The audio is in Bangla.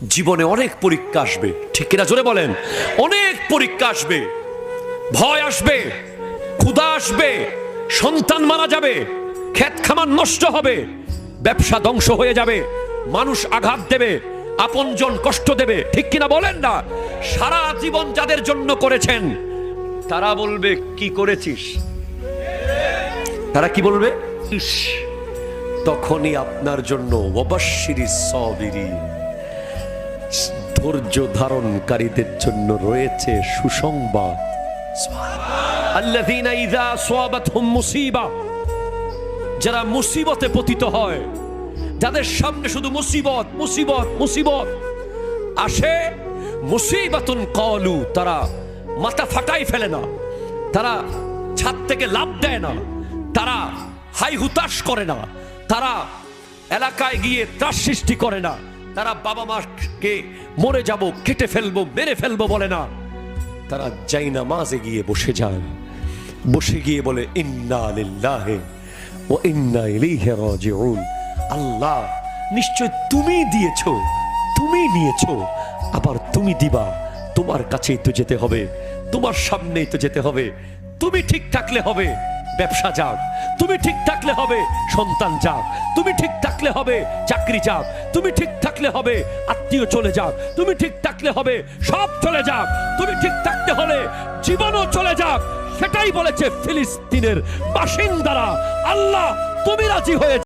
জীবনে অনেক পরীক্ষা আসবে, ঠিক কিনা জোরে বলেন? অনেক পরীক্ষা আসবে, ভয় আসবে, ক্ষুধা আসবে, সন্তান মারা যাবে, ক্ষেত খামার নষ্ট হবে, ব্যবসা ধ্বংস হয়ে যাবে, মানুষ আঘাত দেবে, আপনজন কষ্ট দেবে, ঠিক কিনা বলেন না? সারা জীবন যাদের জন্য করেছেন তারা বলবে কি করেছিস, তারা কি বলবে? তখনই আপনার জন্য ওয়াবাশশিরিস সাবিরিন, ধৈর্য ধারণকারীদের জন্য রয়েছে সুসংবাদ। আল্লাযীনা ইযা আসাবাতহুম মুসিবা, যারা মুসিবতে পতিত হয়, যাদের সামনে শুধু মুসিবত মুসিবত মুসিবত আসে, মুসিবাতুন ক্বালু, তারা মাথা ফাটাই ফেলে না, তারা ছাদ থেকে লাফ দেয় না, তারা হাই হুতাশ করে না, তারা এলাকায় গিয়ে ত্রাস সৃষ্টি করে না, তারা বাবা মাকে মরে যাব, কেটে ফেলবো, মেরে ফেলবো বলে না, তারা যাই নামাজে গিয়ে বসে যায়, বসে গিয়ে বলে ইন্না লিল্লাহি ওয়া ইন্না ইলাইহি রাজিউন। আল্লাহ নিশ্চয় তুমি দিয়েছো, তুমি নিয়েছো, আবার তুমি দিবা, তোমার কাছেই তো যেতে হবে, তোমার সামনেই তো যেতে হবে। তুমি ঠিক থাকলে হবে ব্যবসা যাক, তুমি ঠিক থাকলে হবে সন্তান যাক, তুমি ঠিক থাকলে হবে চাকরি যাক, তুমি ঠিক থাকলে হবে আত্মীয় চলে যাক, তুমি ঠিক থাকলে হবে সব চলে যাক, তুমি ঠিক থাকতে হলে জীবনও চলে যাক। সেটাই বলেছে ফিলিস্তিনের বাসিন্দারা। আল্লাহ তুমি রাজি হয়ে